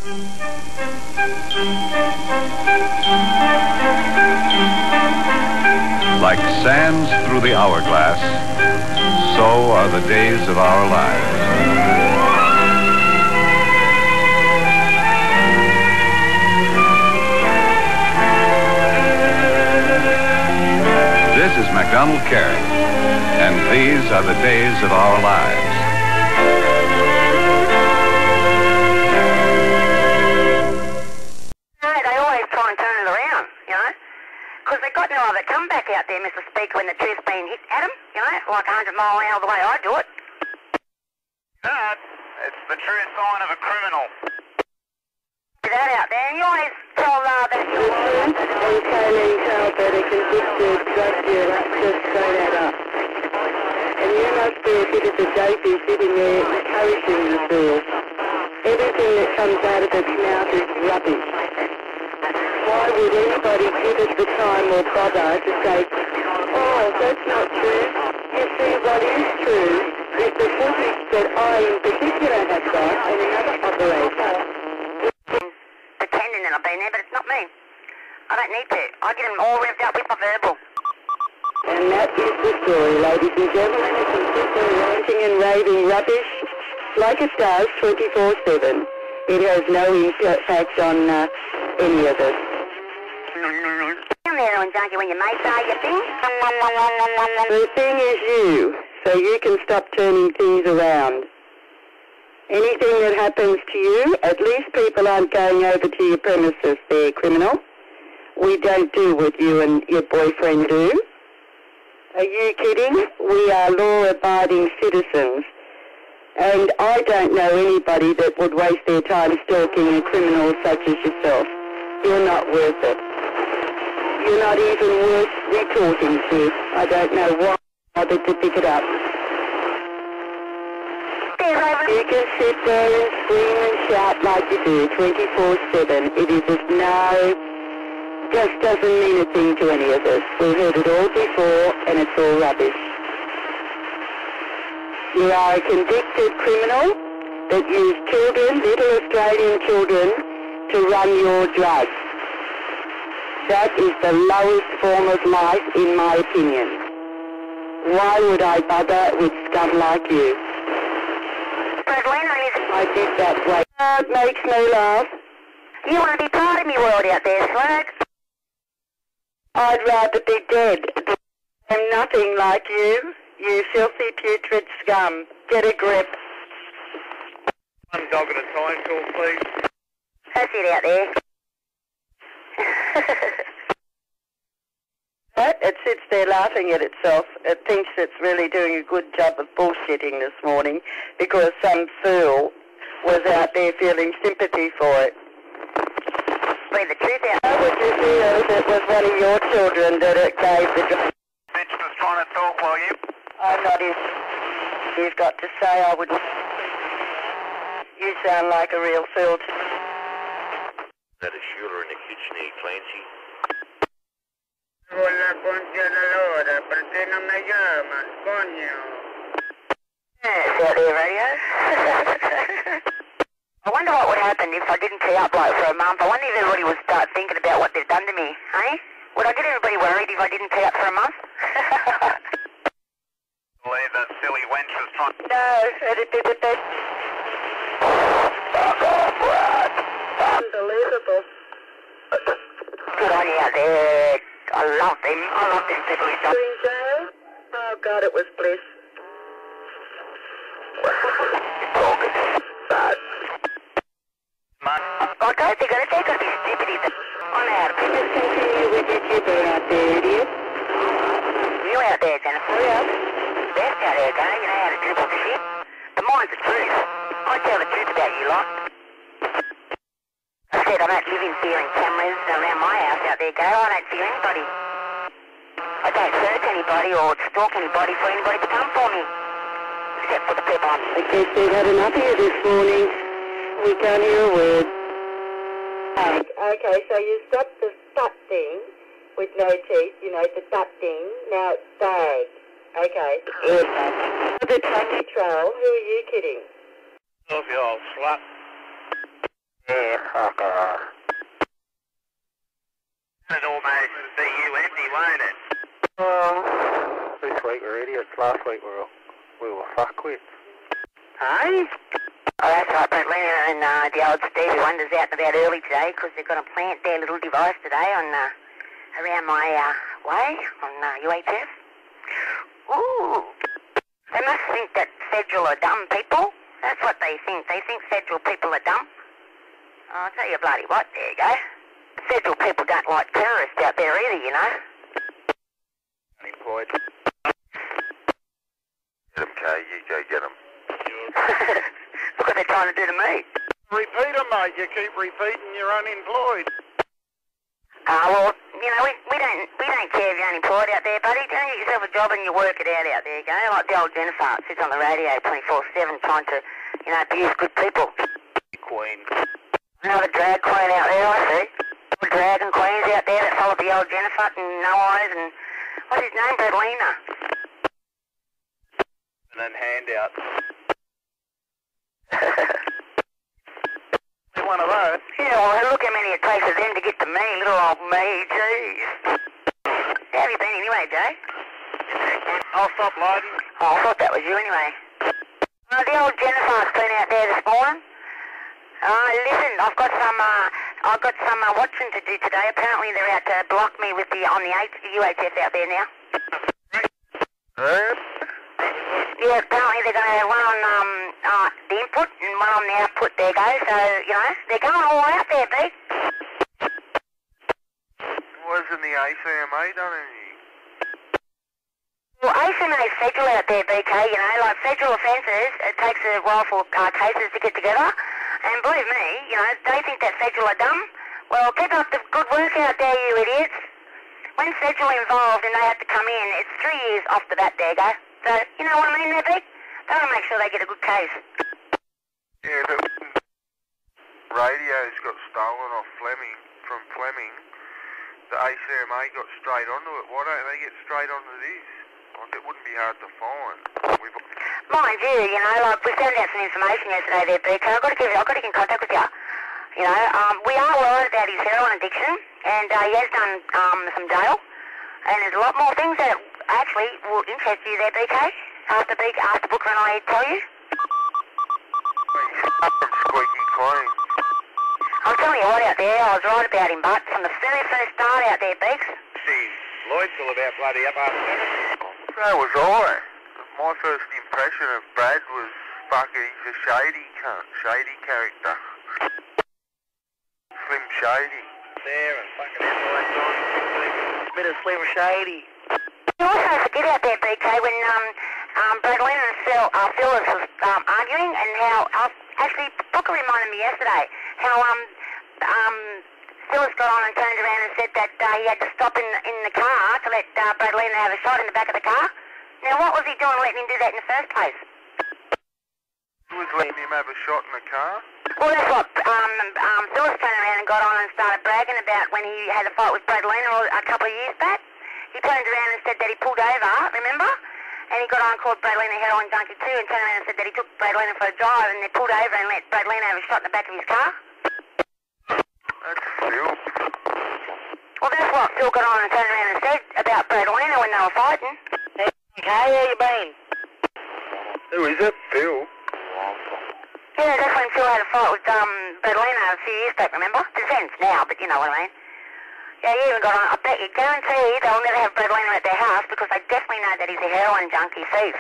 Like sands through the hourglass, so are the days of our lives. This is MacDonald Carey, and these are the days of our lives. They always try and turn it around, you know, because they've got no other comeback out there, Mr. Speaker, when the truth's been hit at them, you know, like 100 mile an hour the way I do it. Dad, it's the true sign of a criminal. Get that out there, and you always tell that you and Kayleen Carl that a convicted drug dealer just straight that up. And you must be a bit of a dopey sitting there encouraging the fool. Everything that comes out of its mouth is rubbish. Why would anybody give it the time or bother to say, oh, that's not true? You see, what is true is the footage that I in particular have got and another operator. Pretending that I've been there, but it's not me. I don't need to. I get them all revved up with my verbal. And that is the story, ladies and gentlemen. It can sit there ranting and raving rubbish like it does 24/7. It has no impact on any of us. Down there, aren't you, when your mates are your thing? The thing is you, so you can stop turning things around. Anything that happens to you, at least people aren't going over to your premises there, criminal. We don't do what you and your boyfriend do. Are you kidding? We are law-abiding citizens. And I don't know anybody that would waste their time stalking a criminal such as yourself. You're not worth it. You're not even worth retorting to. I don't know why I bothered to pick it up. You can sit there and scream and shout like you do 24/7. It is of just doesn't mean a thing to any of us. We've heard it all before and it's all rubbish. You are a convicted criminal that used children, little Australian children, to run your drugs. That is the lowest form of life in my opinion. Why would I bother with scum like you? I did that way. It makes me laugh. You want to be part of me world out there, Slug? I'd rather be dead. I'm nothing like you, you filthy putrid scum. Get a grip. One dog at a time, call, please. That's it out there. It sits there laughing at itself. It thinks it's really doing a good job of bullshitting this morning because some fool was out there feeling sympathy for it. Bring the truth out. How would you feel if it was one of your children that it gave the drug? Bitch was trying to talk while you... I'm not in. You've got to say I would... You sound like a real fool to... That is Schuler in the kitchen, Clancy. Hola, concha de la lora, ¿por qué no me llaman, coño? Is that there, radio? I wonder what would happen if I didn't tee up like for a month. I wonder if everybody would start thinking about what they've done to me, eh? Would I get everybody worried if I didn't tee up for a month? Believe that silly wench was trying... No, it'd be the best. Fuck off, Brad. Unbelievable. Good on you out there. I love them. I love them people who stop. In jail? Oh, God, it was bliss. Talking bad. Man. I don't think they're going to be stupid either. I'm out. Just continue with your gibber out there, idiot. You out there, Jennifer? Hurry up. Best out there, don't you? You know how to dribble the shit. The mine's the truth. I tell the truth about you lot. I said I don't live in fear and cameras around my house out there, Gail. I don't fear anybody. I don't search anybody or stalk anybody for anybody to come for me. Except for the people on. I guess they've had enough of you this morning. We can't hear a word. Okay, so you stopped the butt thing with no teeth, you know, the butt thing. Now it's bag. Okay. The trucky trail, who are you kidding? Off you old slut. Yeah. last week we were fuckwits. Hey? Oh, that's right, Brent Lena and the old Stevie Wonder's out and about early today because they're going to plant their little device today on around my way on UHF. Ooh. They must think that federal are dumb people. That's what they think. They think federal people are dumb. I'll tell you bloody what, there you go. Federal people don't like terrorists out there either, you know. Unemployed. Get 'em, Kay. You go get 'em. Look what they're trying to do to me. Repeat 'em, mate. You keep repeating you're unemployed. Well, you know, we don't care if you're unemployed out there, buddy. Don't get yourself a job and you work it out there, you go. Like the old Jennifer sits on the radio 24/7 trying to, you know, abuse good people. Queen. Another drag queen out there, I see. Dragon queens out there that follow the old Jennifer and No Eyes and what's his name, Bradlina. And then handouts. One of those. Yeah, well, look how many it takes for them to get to me, little old me, jeez. How have you been anyway, Jay? I'll stop loading. Oh, I thought that was you anyway. The old Jennifer's been out there this morning. Listen, I've got some watching to do today. Apparently they're out to block me with on the UHF out there now. Yeah, apparently they're going to run on the input and one on the output. There go. So you know they're going all out there, B. Wasn't the ACMA done anything? Well, ACMA is federal out there, BK. You know, like federal offences. It takes a while for cases to get together. And believe me, you know, they think that federal are dumb. Well, keep up the good work out there, you idiots. When federal involved and they have to come in, it's 3 years off the bat, there you go. So, you know what I mean there, Pete? They want to make sure they get a good case. Yeah, the radios got stolen off from Fleming. The ACMA got straight onto it. Why don't they get straight onto this? Like, it wouldn't be hard to find. Mind you, you know, like we found out some information yesterday there, BK. I've got to get in contact with you. You know, we are worried about his heroin addiction, and he has done some jail. And there's a lot more things that actually will interest you there, BK. After Booker and I tell you. Squeaky clean. I'm telling you what out there, I was right about him, but from the very first start out there, Beaks. See, Lloyd's all about bloody up after that. So was I. My first impression of Brad was fucking he's a shady cunt, shady character. Slim Shady. There and fucking everyone's on. Bit of Slim Shady. You also forget out there, BK, when Bradlina and Phyllis was arguing, and how actually Booker reminded me yesterday how Phyllis got on and turned around and said that he had to stop in the car to let Bradlina have a shot in the back of the car. Now, what was he doing letting him do that in the first place? Who was letting him have a shot in the car? Well, that's what Phyllis turned around and got on and started bragging about when he had a fight with Bradlina a couple of years back. He turned around and said that he pulled over, remember? And he got on and called Bradlina a heroin junkie too, and turned around and said that he took Bradlina for a drive, and they pulled over and let Bradlina have a shot in the back of his car. That's Phil. Well, that's what Phil got on and turned around and said about Bradlina when they were fighting. Okay, how you been? Who is it? Phil. Yeah, that's when Phil had a fight with Bradlina a few years back, remember? It's ends now, but you know what I mean. Yeah, he even got on. I bet you guarantee they'll never have Bradlina at their house because they definitely know that he's a heroin junkie thief.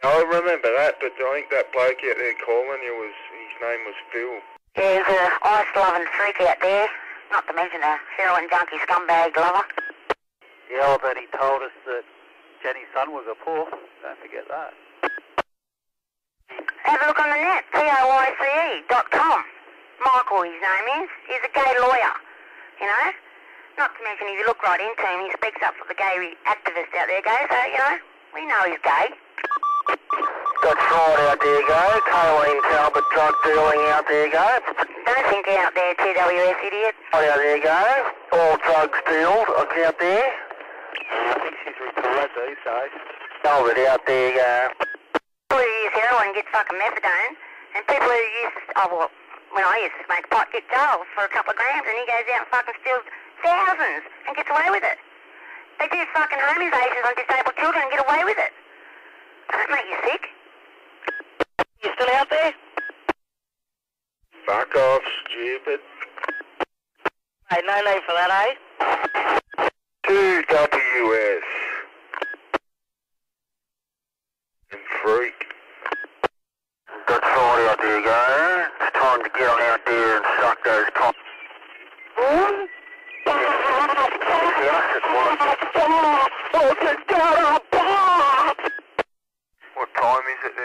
I remember that, but I think that bloke out there calling you his name was Phil. Yeah, he's an ice-loving freak out there. Not to mention a heroin junkie scumbag lover. Yeah, I bet he told us that Jenny's son was a pork. Don't forget that. Have a look on the net, POICE.com. Michael, his name is. He's a gay lawyer, you know. Not to mention, if you look right into him, he speaks up for the gay activists out there, guys. So, you know, we know he's gay. Got fraud out there, go. Colleen Talbot drug dealing out there, go. Don't think out there, TWS idiot. Out there, go. All drugs dealed out there. I think she's retired these days. Talbot out there, go. People who use heroin get fucking methadone, and people who use, when I used to smoke pot, get jailed for a couple of grams, and he goes out and fucking steals thousands and gets away with it. They do fucking hominizations on disabled children and get away with it. Mate, you sick? You still out there? Fuck off, stupid. Mate, no need for that, eh? 2WS. And freak. Good Friday out there, guys. It's time to get on out there and suck those cocks. What time is it there?